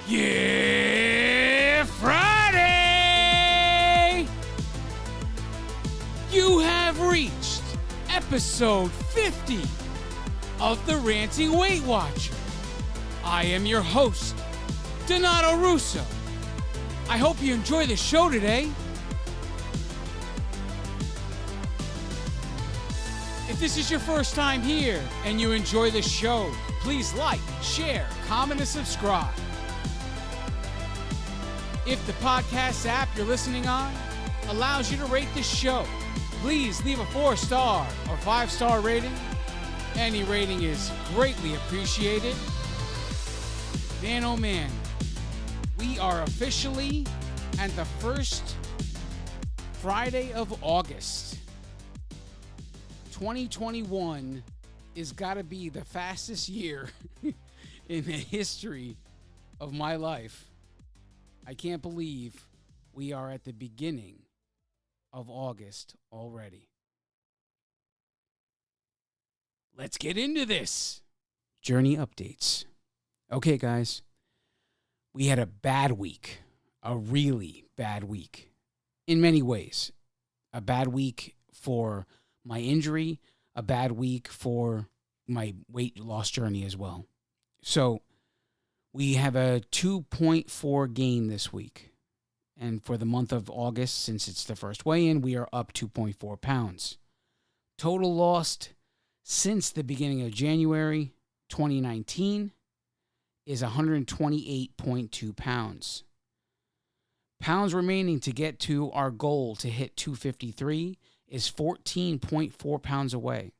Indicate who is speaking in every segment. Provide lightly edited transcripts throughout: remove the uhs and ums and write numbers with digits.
Speaker 1: Yeah, Friday! You have reached episode 50 of the Ranting Weight Watcher. I am your host, Donato Russo. I hope you enjoy the show today. If this is your first time here and you enjoy the show, please like, share, comment, and subscribe. If the podcast app you're listening on allows you to rate the show, please leave a 4-star or 5-star rating. Any rating is greatly appreciated. Man, oh man, we are officially at the first Friday of August. 2021 is gotta be the fastest year in the history of my life. I can't believe we are at the beginning of August already. Let's get into this. Journey updates. Okay, guys. We had a bad week. A really bad week. In many ways. A bad week for my injury. A bad week for my weight loss journey as well. So, we have a 2.4 gain this week. And for the month of August, since it's the first weigh-in, we are up 2.4 pounds. Total lost since the beginning of January 2019 is 128.2 pounds. Pounds remaining to get to our goal to hit 253 is 14.4 pounds away.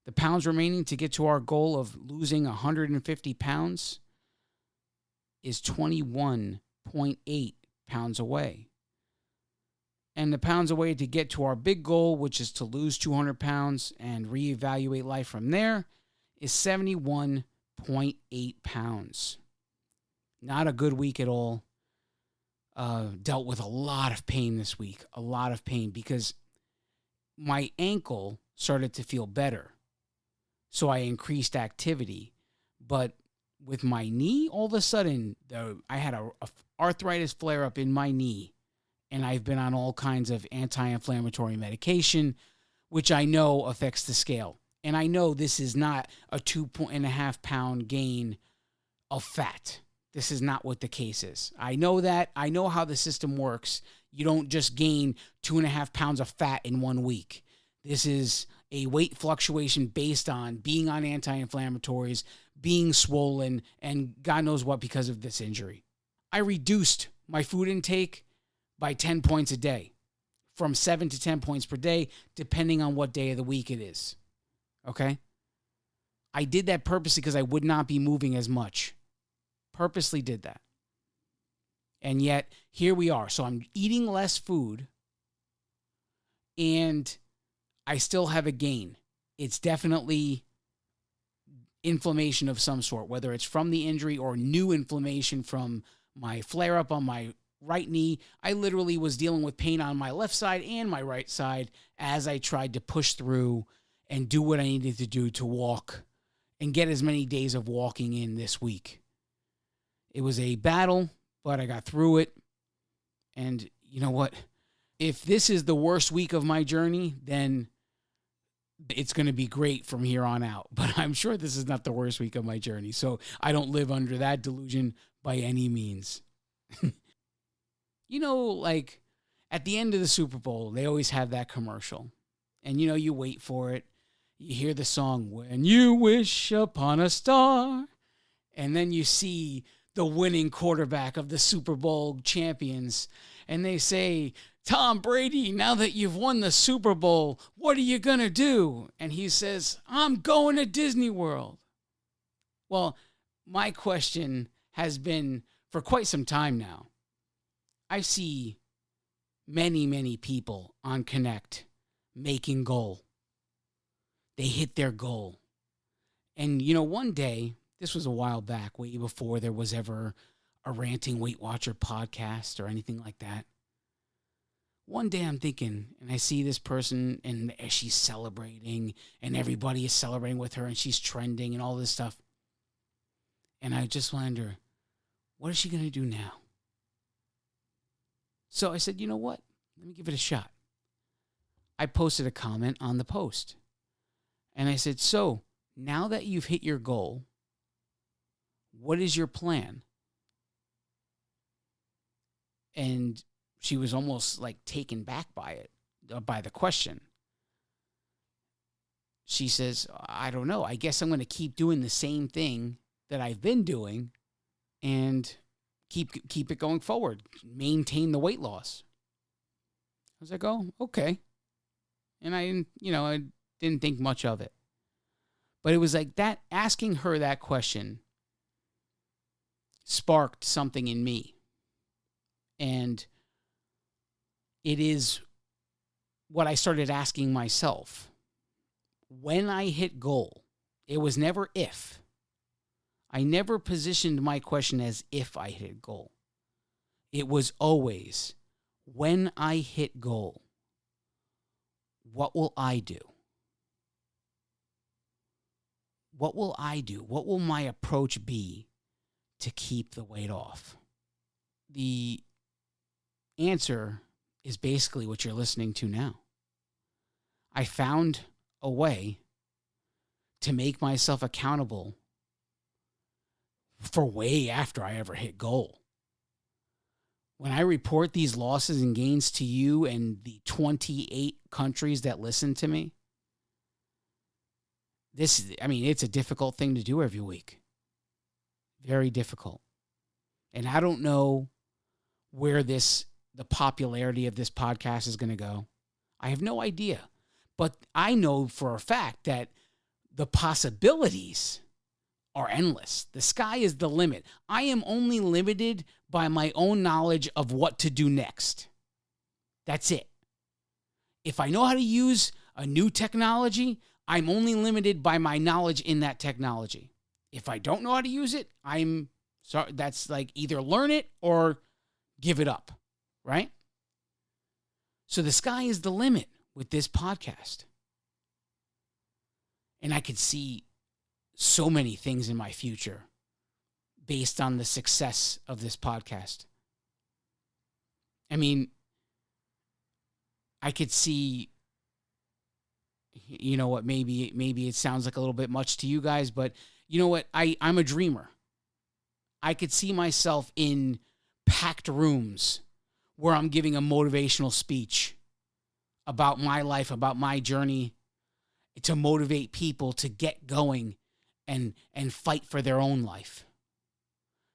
Speaker 1: The pounds remaining to get to our goal of losing 150 pounds is 21.8 pounds away. And the pounds away to get to our big goal, which is to lose 200 pounds and reevaluate life from there, is 71.8 pounds. Not a good week at all. Dealt with a lot of pain this week. A lot of pain because my ankle started to feel better. So I increased activity. But with my knee, all of a sudden, I had a arthritis flare-up in my knee, and I've been on all kinds of anti-inflammatory medication, which I know affects the scale. And I know this is not a 2.5 pound gain of fat. This is not what the case is. I know that. I know how the system works. You don't just gain 2.5 pounds of fat in 1 week. This is a weight fluctuation based on being on anti-inflammatories, being swollen, and God knows what because of this injury. I reduced my food intake by 10 points a day, from 7 to 10 points per day, depending on what day of the week it is. Okay? I did that purposely because I would not be moving as much. Purposely did that. And yet, here we are. So I'm eating less food, and I still have a gain. It's definitely inflammation of some sort, whether it's from the injury or new inflammation from my flare-up on my right knee. I literally was dealing with pain on my left side and my right side as I tried to push through and do what I needed to do to walk and get as many days of walking in this week. It was a battle, but I got through it. And you know what? If this is the worst week of my journey, then it's going to be great from here on out. But I'm sure this is not the worst week of my journey. So I don't live under that delusion by any means. You know, like at the end of the Super Bowl, they always have that commercial. And, you know, you wait for it. You hear the song, "When You Wish Upon a Star." And then you see the winning quarterback of the Super Bowl champions. And they say, "Tom Brady, now that you've won the Super Bowl, what are you going to do?" And he says, "I'm going to Disney World." Well, my question has been for quite some time now. I see many, many people on Connect making goal. They hit their goal. And, you know, one day, this was a while back, way before there was ever a Ranting Weight Watcher podcast or anything like that. One day I'm thinking, and I see this person, and she's celebrating, and everybody is celebrating with her, and she's trending and all this stuff. And I just wonder, What is she going to do now? So I said, you know what? Let me give it a shot. I posted a comment on the post. And I said, so now that you've hit your goal, what is your plan? And she was almost like taken back by it, by the question. She says, I don't know. I guess I'm going to keep doing the same thing that I've been doing and keep it going forward. Maintain the weight loss. I was like, oh, okay. And I didn't think much of it. But it was like that, asking her that question sparked something in me. And it is what I started asking myself. When I hit goal, it was never if. I never positioned my question as if I hit goal. It was always, when I hit goal, what will I do? What will I do? What will my approach be to keep the weight off? The answer is basically what you're listening to now. I found a way to make myself accountable for way after I ever hit goal. When I report these losses and gains to you and the 28 countries that listen to me, it's a difficult thing to do every week. Very difficult. And I don't know where the popularity of this podcast is going to go. I have no idea. But I know for a fact that the possibilities are endless. The sky is the limit. I am only limited by my own knowledge of what to do next. That's it. If I know how to use a new technology, I'm only limited by my knowledge in that technology. If I don't know how to use it, I'm sorry. That's like either learn it or give it up, right? So the sky is the limit with this podcast. And I could see so many things in my future based on the success of this podcast. I mean, I could see, you know what, maybe it sounds like a little bit much to you guys, but you know what, I'm a dreamer. I could see myself in packed rooms where I'm giving a motivational speech about my life, about my journey, to motivate people to get going and fight for their own life.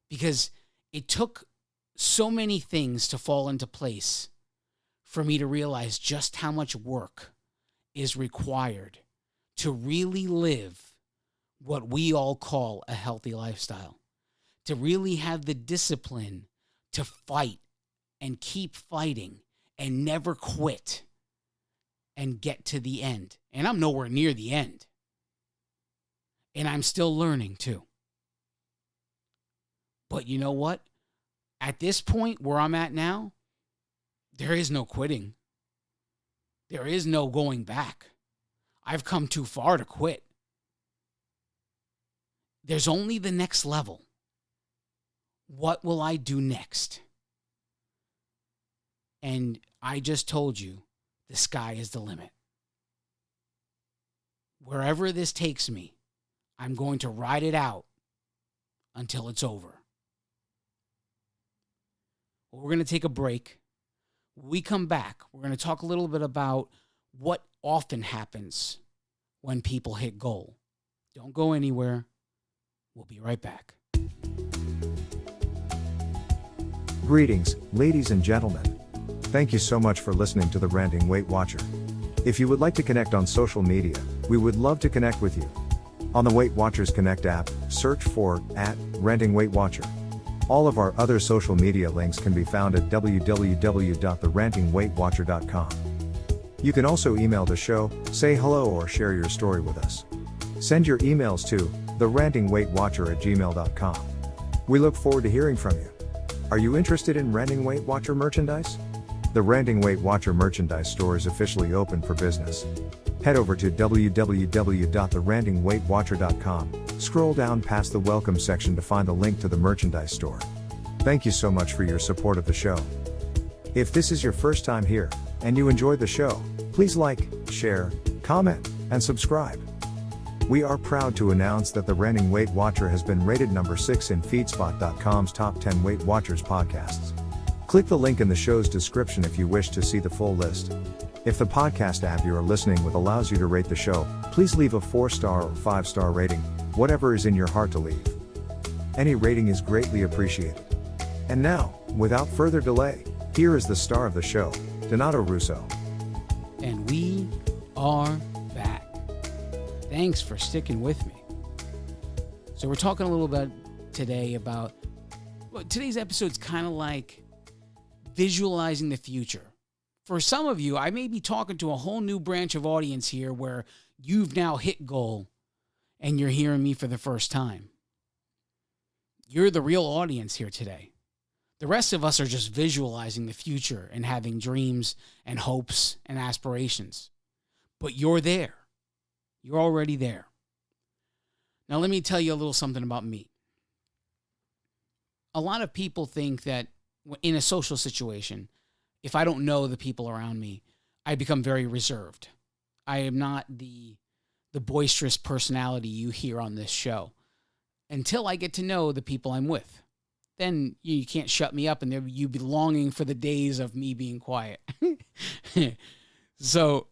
Speaker 1: Because it took so many things to fall into place for me to realize just how much work is required to really live what we all call a healthy lifestyle, to really have the discipline to fight and keep fighting and never quit and get to the end. And I'm nowhere near the end. And I'm still learning too. But you know what? At this point where I'm at now, there is no quitting. There is no going back. I've come too far to quit. There's only the next level. What will I do next? And I just told you, the sky is the limit. Wherever this takes me, I'm going to ride it out until it's over. Well, we're going to take a break. When we come back, we're going to talk a little bit about what often happens when people hit goal. Don't go anywhere. We'll be right back.
Speaker 2: Greetings, ladies and gentlemen. Thank you so much for listening to the Ranting Weight Watcher. If you would like to connect on social media, we would love to connect with you. On the Weight Watchers Connect app, search for @Ranting Weight Watcher. All of our other social media links can be found at www.therantingweightwatcher.com. You can also email the show, say hello, or share your story with us. Send your emails to therantingweightwatcher@gmail.com. We look forward to hearing from you. Are you interested in Ranting Weight Watcher merchandise? The Ranting Weight Watcher merchandise store is officially open for business. Head over to www.therantingweightwatcher.com, scroll down past the welcome section to find the link to the merchandise store. Thank you so much for your support of the show. If this is your first time here, and you enjoyed the show, please like, share, comment, and subscribe. We are proud to announce that the Ranting Weight Watcher has been rated number 6 in Feedspot.com's top 10 Weight Watchers podcasts. Click the link in the show's description if you wish to see the full list. If the podcast app you are listening with allows you to rate the show, please leave a 4-star or 5-star rating, whatever is in your heart to leave. Any rating is greatly appreciated. And now, without further delay, here is the star of the show, Donato Russo.
Speaker 1: And we are back. Thanks for sticking with me. So we're talking a little bit today about, well, today's episode's kind of like visualizing the future. For some of you, I may be talking to a whole new branch of audience here where you've now hit goal and you're hearing me for the first time. You're the real audience here today. The rest of us are just visualizing the future and having dreams and hopes and aspirations. But you're there. You're already there. Now, let me tell you a little something about me. A lot of people think that in a social situation, if I don't know the people around me, I become very reserved. I am not the boisterous personality you hear on this show until I get to know the people I'm with. Then you can't shut me up and you'd be longing for the days of me being quiet. So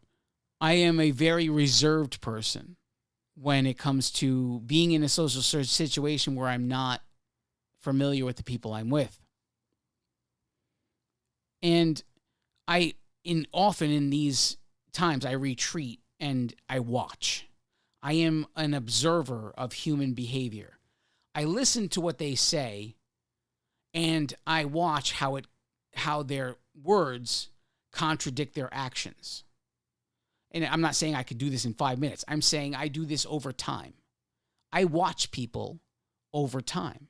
Speaker 1: I am a very reserved person when it comes to being in a social situation where I'm not familiar with the people I'm with. And often in these times, I retreat and I watch. I am an observer of human behavior. I listen to what they say, and I watch how their words contradict their actions. And I'm not saying I could do this in 5 minutes. I'm saying I do this over time. I watch people over time.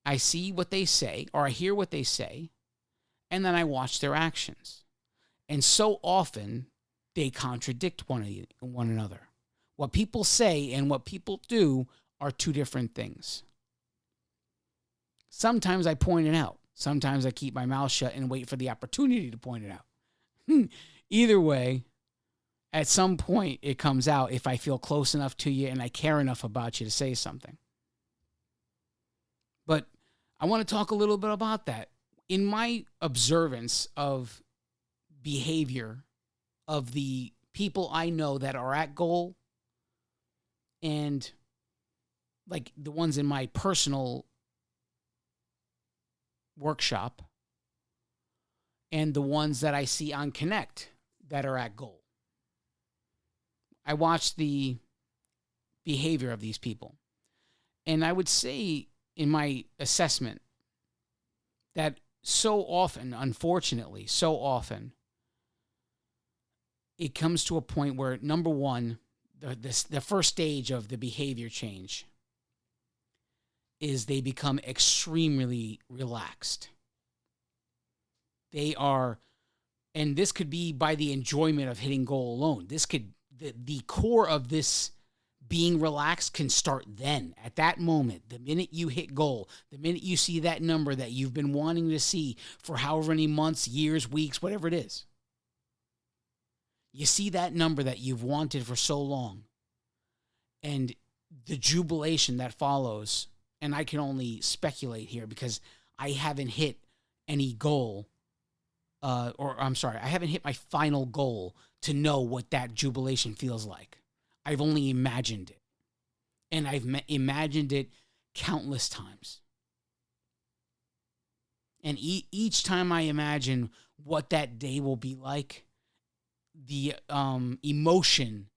Speaker 1: I see what they say, or I hear what they say, and then I watch their actions. And so often, they contradict one another. What people say and what people do are two different things. Sometimes I point it out. Sometimes I keep my mouth shut and wait for the opportunity to point it out. Either way, at some point, it comes out if I feel close enough to you and I care enough about you to say something. But I want to talk a little bit about that. In my observance of behavior of the people I know that are at goal and like the ones in my personal workshop and the ones that I see on Connect that are at goal, I watch the behavior of these people. And I would say in my assessment that so often, unfortunately, it comes to a point where, number one, the first stage of the behavior change is they become extremely relaxed. They are, and this could be by the enjoyment of hitting goal alone. The core of this being relaxed can start then, at that moment, the minute you hit goal, the minute you see that number that you've been wanting to see for however many months, years, weeks, whatever it is. You see that number that you've wanted for so long, and the jubilation that follows, and I can only speculate here because I haven't hit any goal, I haven't hit my final goal to know what that jubilation feels like. I've only imagined it. And I've imagined it countless times. And each time I imagine what that day will be like, the emotion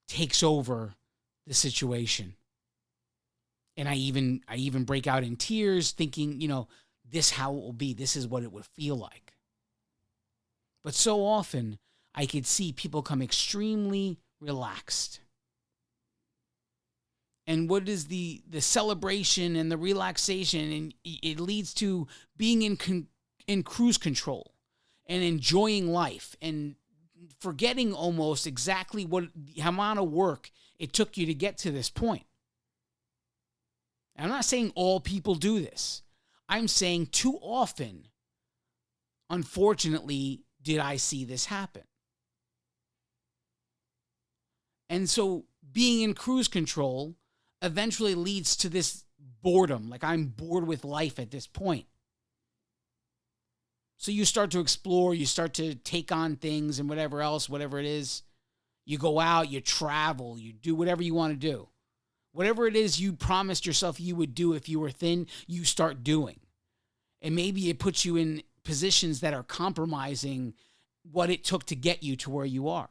Speaker 1: takes over the situation. And I even break out in tears thinking, this how it will be. This is what it would feel like. But so often I could see people come extremely relaxed. And what is the celebration and the relaxation, and it leads to being in cruise control and enjoying life and forgetting almost exactly what the amount of work it took you to get to this point. And I'm not saying all people do this. I'm saying too often, unfortunately, did I see this happen. And so being in cruise control eventually leads to this boredom. Like, I'm bored with life at this point. So you start to explore, you start to take on things and whatever else, whatever it is. You go out, you travel, you do whatever you want to do. Whatever it is you promised yourself you would do if you were thin, you start doing. And maybe it puts you in positions that are compromising what it took to get you to where you are.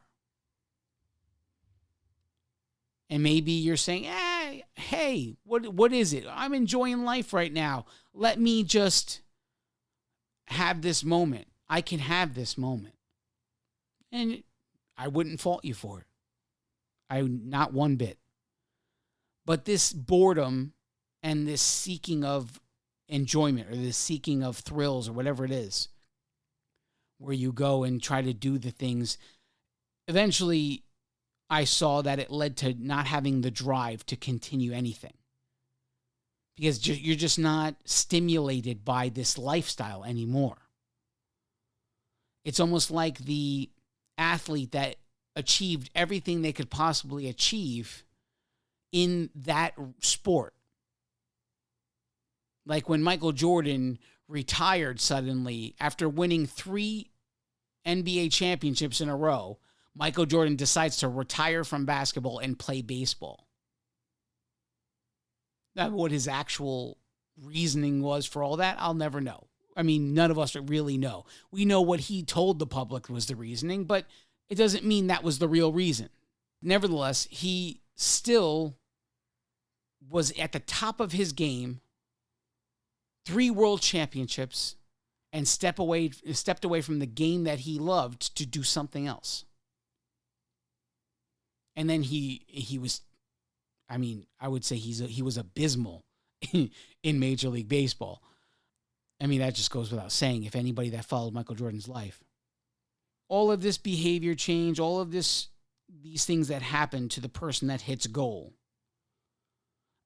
Speaker 1: And maybe you're saying, hey, what is it? I'm enjoying life right now. Let me just have this moment. I can have this moment. And I wouldn't fault you for it. Not one bit. But this boredom and this seeking of enjoyment or this seeking of thrills or whatever it is, where you go and try to do the things, eventually I saw that it led to not having the drive to continue anything. Because you're just not stimulated by this lifestyle anymore. It's almost like the athlete that achieved everything they could possibly achieve in that sport. Like when Michael Jordan retired suddenly after winning 3 NBA championships in a row, Michael Jordan decides to retire from basketball and play baseball. Now, what his actual reasoning was for all that, I'll never know. I mean, none of us really know. We know what he told the public was the reasoning, but it doesn't mean that was the real reason. Nevertheless, he still was at the top of his game, 3 world championships, and stepped away from the game that he loved to do something else. And then he was, I mean, I would say he was abysmal in Major League Baseball. I mean, that just goes without saying, if anybody that followed Michael Jordan's life. All of this behavior change, all of these things that happen to the person that hits goal,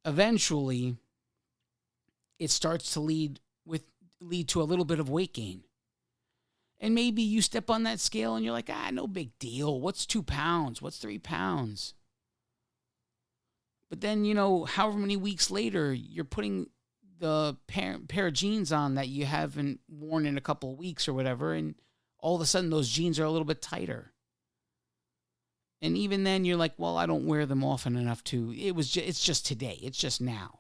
Speaker 1: eventually it starts to lead to a little bit of weight gain. And maybe you step on that scale and you're like, no big deal. What's 2 pounds? What's 3 pounds? But then, however many weeks later, you're putting the pair of jeans on that you haven't worn in a couple of weeks or whatever, and all of a sudden those jeans are a little bit tighter. And even then you're like, well, I don't wear them often enough to, it's just today. It's just now.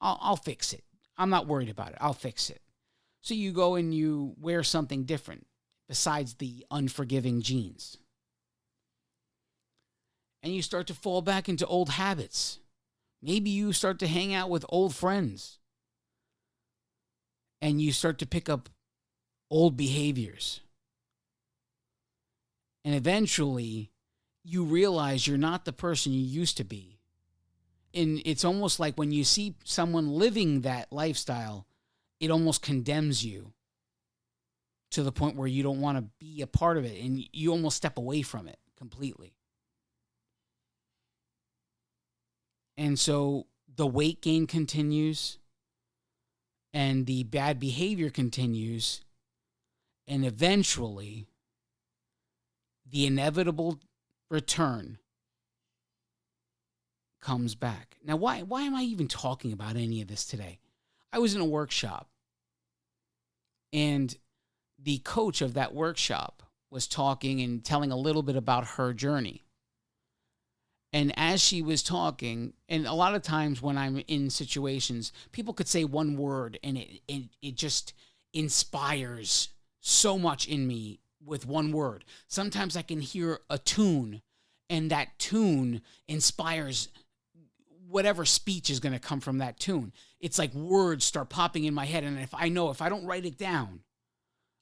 Speaker 1: I'll fix it. I'm not worried about it. I'll fix it. So you go and you wear something different besides the unforgiving jeans. And you start to fall back into old habits. Maybe you start to hang out with old friends. And you start to pick up old behaviors. And eventually, you realize you're not the person you used to be. And it's almost like when you see someone living that lifestyle, it almost condemns you to the point where you don't want to be a part of it. And you almost step away from it completely. And so the weight gain continues. And the bad behavior continues. And eventually, the inevitable return comes back. Now, why am I even talking about any of this today? I was in a workshop, and the coach of that workshop was talking and telling a little bit about her journey. And as she was talking, and a lot of times when I'm in situations, people could say one word and it just inspires so much in me with one word. Sometimes I can hear a tune, and that tune inspires whatever speech is going to come from that tune. It's like words start popping in my head, and if I don't write it down,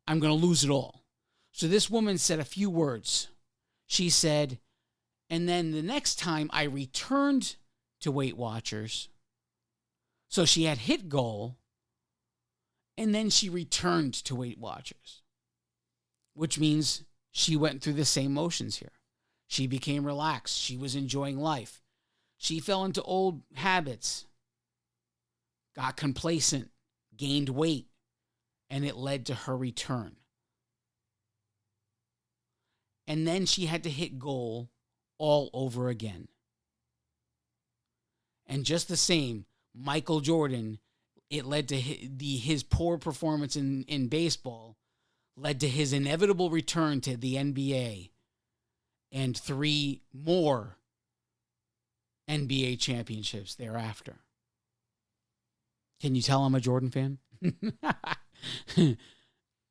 Speaker 1: I'm going to lose it all. So this woman said a few words. She said, and then the next time I returned to Weight Watchers, so she had hit goal, and then she returned to Weight Watchers, which means she went through the same motions here. She became relaxed. She was enjoying life. She fell into old habits, got complacent, gained weight, and it led to her return. And then she had to hit goal all over again. And just the same, Michael Jordan, it led to his poor performance in baseball, led to his inevitable return to the NBA and 3 more NBA championships thereafter. Can you tell I'm a Jordan fan?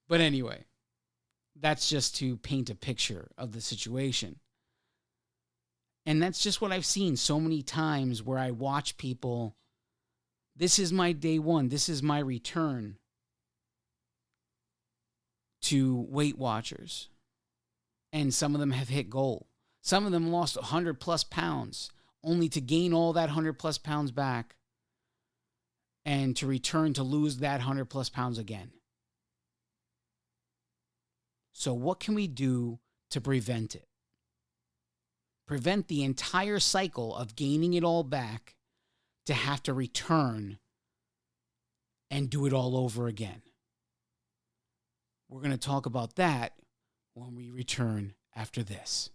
Speaker 1: But anyway, that's just to paint a picture of the situation. And that's just what I've seen so many times where I watch people. This is my day one. This is my return to Weight Watchers. And some of them have hit goal. Some of them lost 100 plus pounds only to gain all that 100 plus pounds back and to return to lose that 100 plus pounds again. So what can we do to prevent it? Prevent the entire cycle of gaining it all back to have to return and do it all over again. We're going to talk about that when we return after this.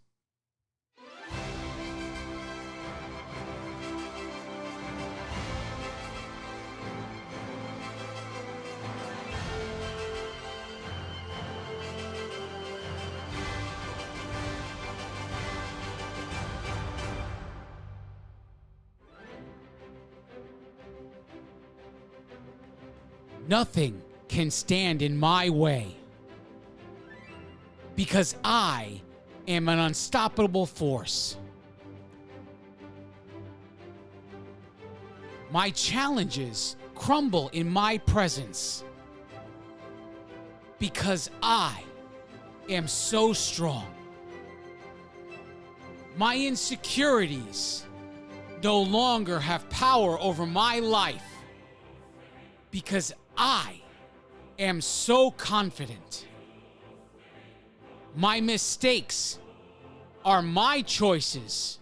Speaker 1: Nothing can stand in my way because I am an unstoppable force. My challenges crumble in my presence because I am so strong. My insecurities no longer have power over my life because I am so confident. My mistakes are my choices,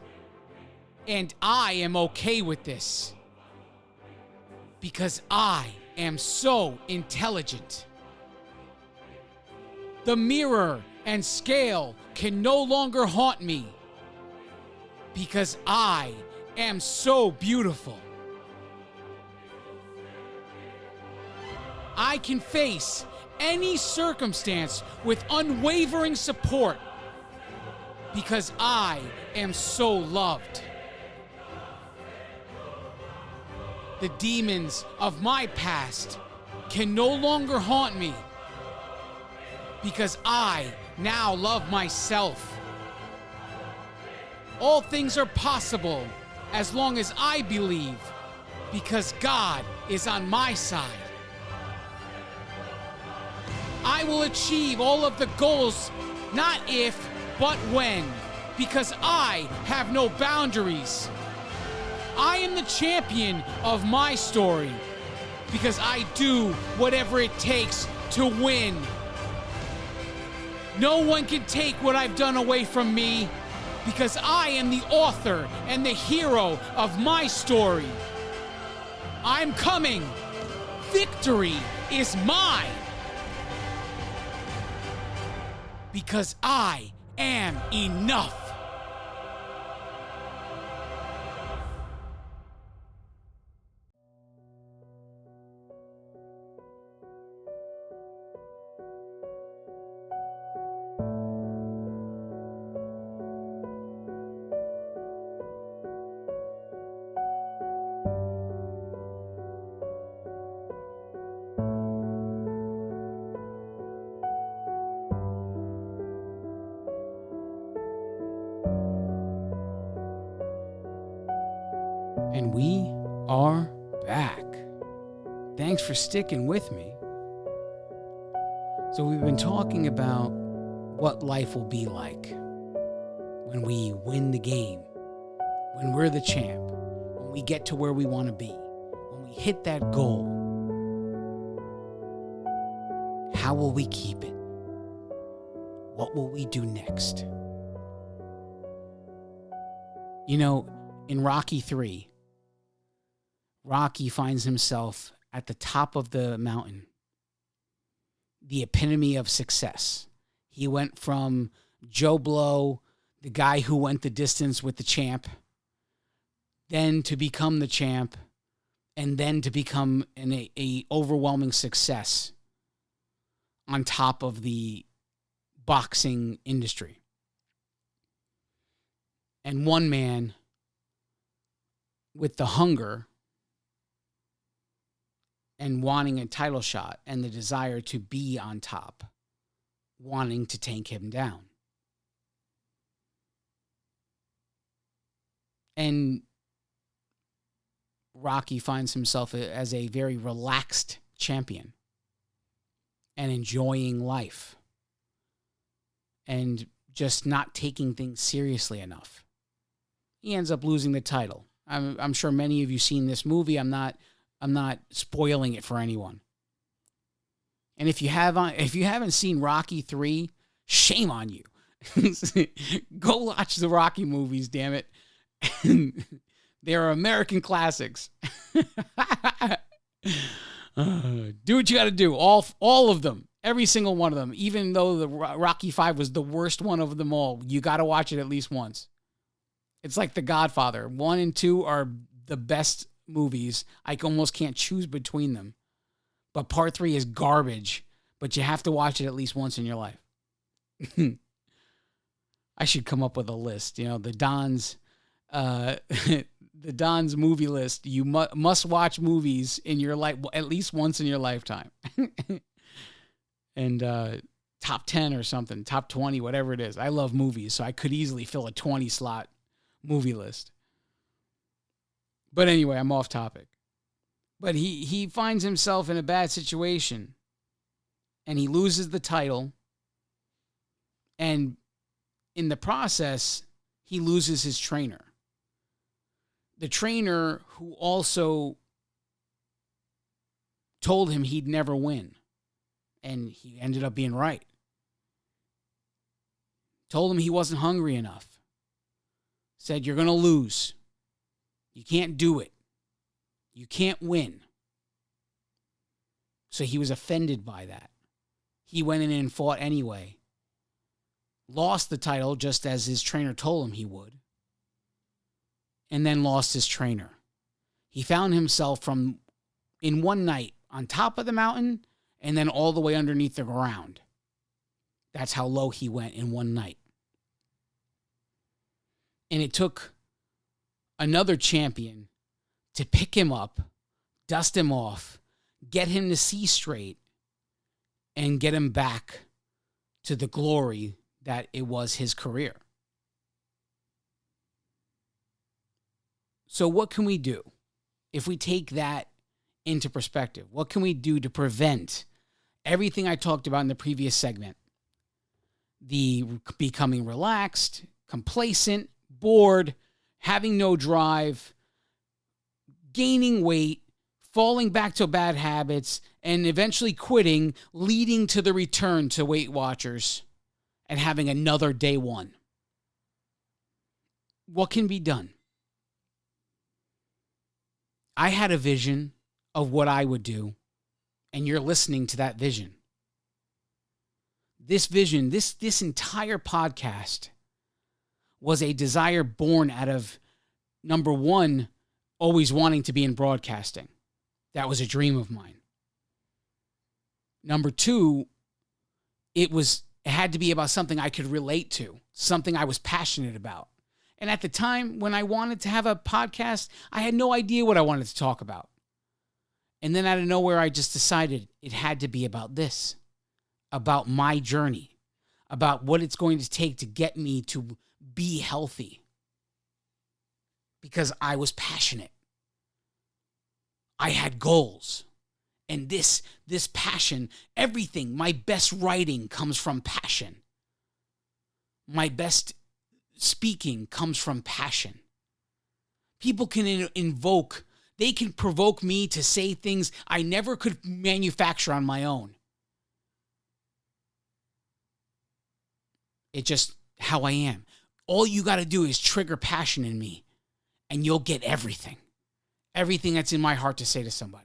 Speaker 1: and I am okay with this because I am so intelligent. The mirror and scale can no longer haunt me because I am so beautiful. I can face any circumstance with unwavering support because I am so loved. The demons of my past can no longer haunt me because I now love myself. All things are possible as long as I believe because God is on my side. I will achieve all of the goals, not if, but when, because I have no boundaries. I am the champion of my story because I do whatever it takes to win. No one can take what I've done away from me because I am the author and the hero of my story. I'm coming. Victory is mine. Because I am enough. And we are back. Thanks for sticking with me. So we've been talking about what life will be like when we win the game, when we're the champ, when we get to where we want to be, when we hit that goal. How will we keep it? What will we do next? You know, in Rocky 3, Rocky finds himself at the top of the mountain, the epitome of success. He went from Joe Blow, the guy who went the distance with the champ, then to become the champ, and then to become a overwhelming success on top of the boxing industry. And one man with the hunger and wanting a title shot and the desire to be on top, wanting to take him down. And Rocky finds himself as a very relaxed champion and enjoying life and just not taking things seriously enough. He ends up losing the title. I'm sure many of you seen this movie. I'm not spoiling it for anyone. And if you haven't seen Rocky 3, shame on you. Go watch the Rocky movies, damn it. They're American classics. Do what you got to do. All of them. Every single one of them. Even though the Rocky 5 was the worst one of them all, you got to watch it at least once. It's like The Godfather. 1 and 2 are the best movies. I almost can't choose between them. But part 3 is garbage. But you have to watch it at least once in your life. I should come up with a list. You know, the Don's movie list. You must watch movies in your life at least once in your lifetime. And top 10 or something, top 20, whatever it is. I love movies, so I could easily fill a 20 slot movie list. But anyway, I'm off topic. But he finds himself in a bad situation. And he loses the title. And in the process, he loses his trainer. The trainer who also told him he'd never win. And he ended up being right. Told him he wasn't hungry enough. Said, you're going to lose. You can't do it. You can't win. So he was offended by that. He went in and fought anyway. Lost the title just as his trainer told him he would. And then lost his trainer. He found himself in one night on top of the mountain and then all the way underneath the ground. That's how low he went in one night. And it took another champion to pick him up, dust him off, get him to see straight, and get him back to the glory that it was his career. So what can we do if we take that into perspective? What can we do to prevent everything I talked about in the previous segment? The becoming relaxed, complacent, bored, having no drive, gaining weight, falling back to bad habits, and eventually quitting, leading to the return to Weight Watchers and having another day one. What can be done? I had a vision of what I would do, and you're listening to that vision. This vision, this entire podcast was a desire born out of, number one, always wanting to be in broadcasting. That was a dream of mine. Number two, it had to be about something I could relate to, something I was passionate about. And at the time when I wanted to have a podcast, I had no idea what I wanted to talk about. And then out of nowhere, I just decided it had to be about this, about my journey, about what it's going to take to get me to be healthy. Because I was passionate. I had goals. And this passion, everything, my best writing comes from passion. My best speaking comes from passion. People can they can provoke me to say things I never could manufacture on my own. It's just how I am. All you got to do is trigger passion in me, and you'll get everything. Everything that's in my heart to say to somebody.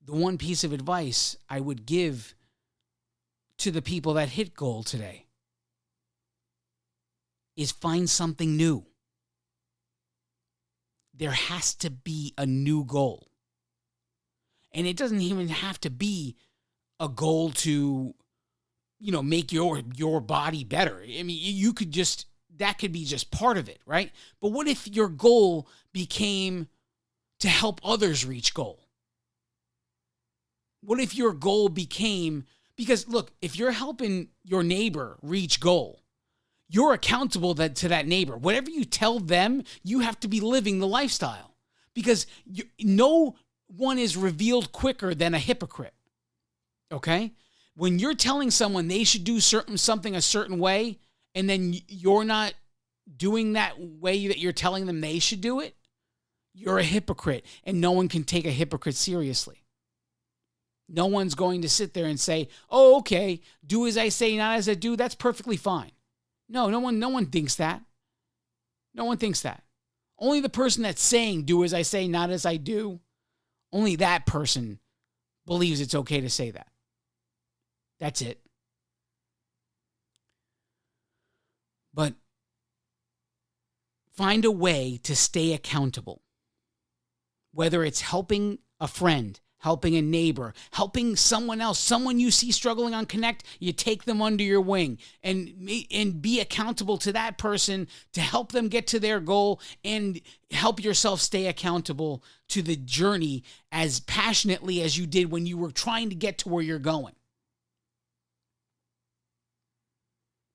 Speaker 1: the one piece of advice I would give to the people that hit goal today is find something new. There has to be a new goal. And it doesn't even have to be a goal to, make your body better. I mean, you could just, that could be just part of it, right? But what if your goal became to help others reach goal? What if your goal became, because look, if you're helping your neighbor reach goal, you're accountable to that neighbor. Whatever you tell them, you have to be living the lifestyle, because no one is revealed quicker than a hypocrite. Okay? When you're telling someone they should do something a certain way, and then you're not doing that way that you're telling them they should do it, you're a hypocrite, and no one can take a hypocrite seriously. No one's going to sit there and say, "Oh, okay, do as I say, not as I do." That's perfectly fine. No one thinks that. No one thinks that. Only the person that's saying, "Do as I say, not as I do," only that person believes it's okay to say that. That's it. But find a way to stay accountable. Whether it's helping a friend, helping a neighbor, helping someone else, someone you see struggling on Connect, you take them under your wing and be accountable to that person to help them get to their goal, and help yourself stay accountable to the journey as passionately as you did when you were trying to get to where you're going.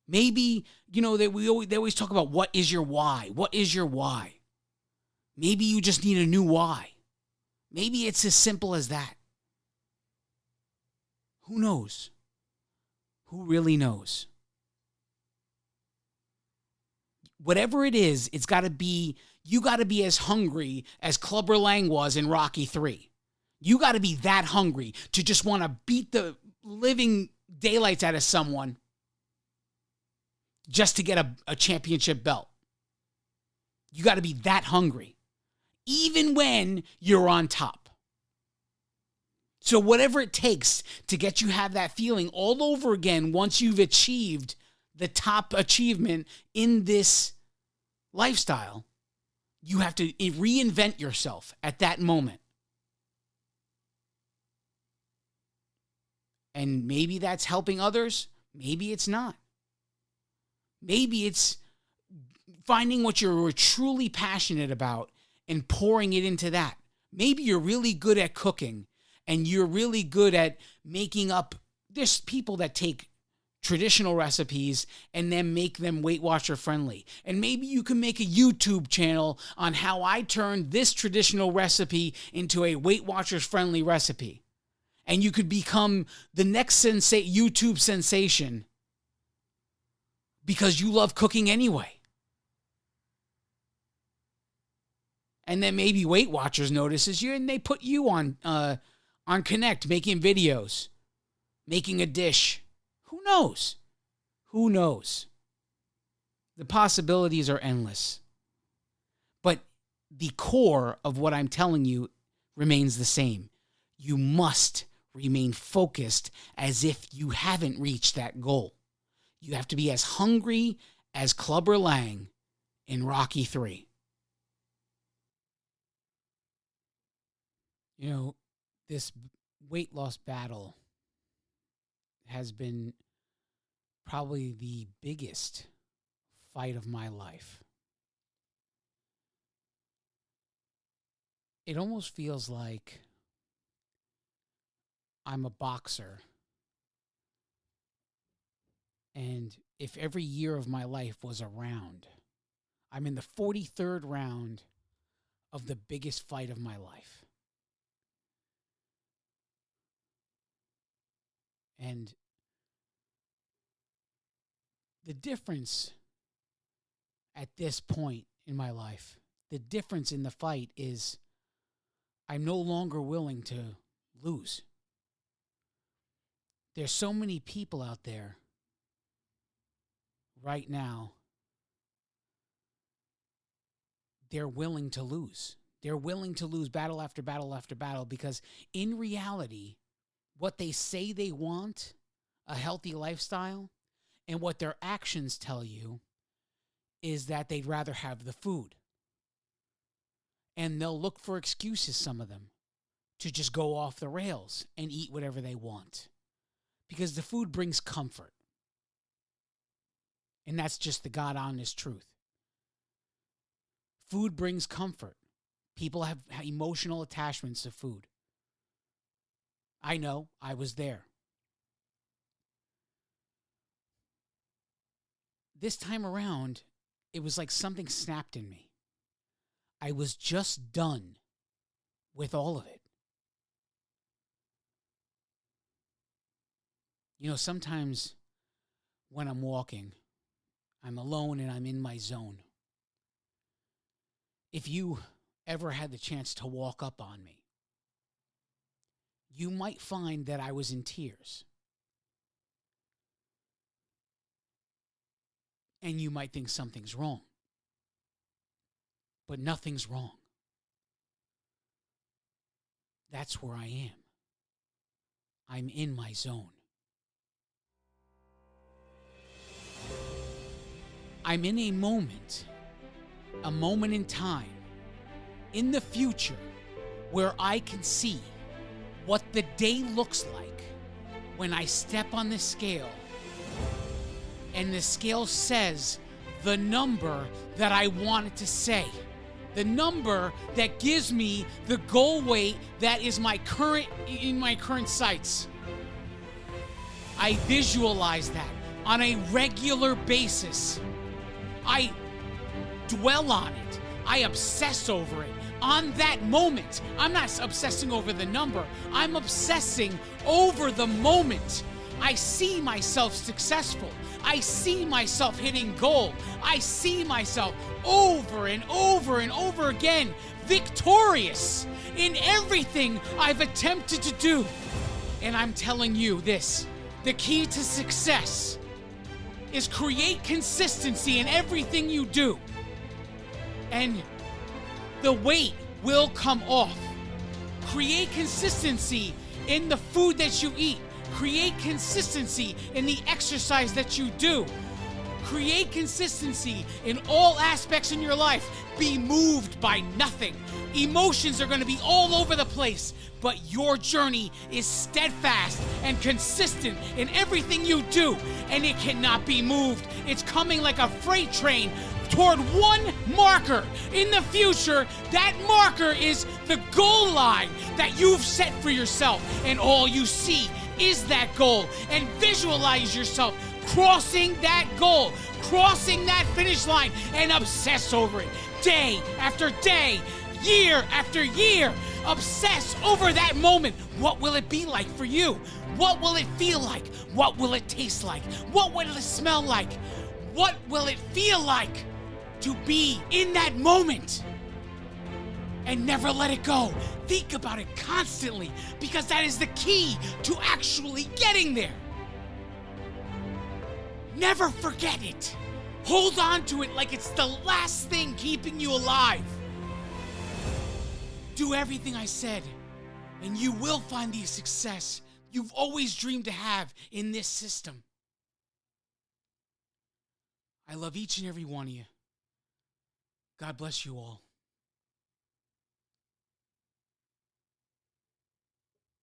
Speaker 1: Maybe, they always talk about, what is your why? What is your why? Maybe you just need a new why. Maybe it's as simple as that. Who knows? Who really knows? Whatever it is, you got to be as hungry as Clubber Lang was in Rocky 3. You got to be that hungry to just want to beat the living daylights out of someone just to get a championship belt. You got to be that hungry, even when you're on top. So whatever it takes to get you have that feeling all over again once you've achieved the top achievement in this lifestyle, you have to reinvent yourself at that moment. And maybe that's helping others. Maybe it's not. Maybe it's finding what you're truly passionate about and pouring it into that. Maybe you're really good at cooking and you're really good at making up. There's people that take traditional recipes and then make them Weight Watcher friendly. And maybe you can make a YouTube channel on how I turned this traditional recipe into a Weight Watchers friendly recipe. And you could become the next YouTube sensation because you love cooking anyway. And then maybe Weight Watchers notices you and they put you on Connect, making videos, making a dish. Who knows? Who knows? The possibilities are endless. But the core of what I'm telling you remains the same. You must remain focused as if you haven't reached that goal. You have to be as hungry as Clubber Lang in Rocky 3. This weight loss battle has been probably the biggest fight of my life. It almost feels like I'm a boxer. And if every year of my life was a round, I'm in the 43rd round of the biggest fight of my life. And the difference at this point in my life, the difference in the fight is I'm no longer willing to lose. There's so many people out there right now, they're willing to lose. They're willing to lose battle after battle after battle because in reality, what they say they want, a healthy lifestyle, and what their actions tell you is that they'd rather have the food. And they'll look for excuses, some of them, to just go off the rails and eat whatever they want. Because the food brings comfort. And that's just the God honest truth. Food brings comfort. People have emotional attachments to food. I know, I was there. This time around, it was like something snapped in me. I was just done with all of it. You know, sometimes when I'm walking, I'm alone and I'm in my zone. If you ever had the chance to walk up on me, you might find that I was in tears. And you might think something's wrong. But nothing's wrong. That's where I am. I'm in my zone. I'm in a moment in time, in the future, where I can see what the day looks like when I step on the scale and the scale says the number that I want it to say. The number that gives me the goal weight that is in my current sights. I visualize that on a regular basis. I dwell on it. I obsess over it. On that moment, I'm not obsessing over the number. I'm obsessing over the moment. I see myself successful. I see myself hitting goal. I see myself over and over and over again victorious in everything I've attempted to do. And I'm telling you this, the key to success is create consistency in everything you do. And the weight will come off. Create consistency in the food that you eat. Create consistency in the exercise that you do. Create consistency in all aspects in your life. Be moved by nothing. Emotions are going to be all over the place, but your journey is steadfast and consistent in everything you do, and it cannot be moved. It's coming like a freight train toward one marker in the future. That marker is the goal line that you've set for yourself, and all you see is that goal, and visualize yourself crossing that goal, crossing that finish line, and obsess over it day after day, year after year. Obsess over that moment. What will it be like for you? What will it feel like? What will it taste like? What will it smell like? What will it feel like to be in that moment? And never let it go. Think about it constantly, because that is the key to actually getting there. Never forget it. Hold on to it like it's the last thing keeping you alive. Do everything I said, and you will find the success you've always dreamed to have in this system. I love each and every one of you. God bless you all.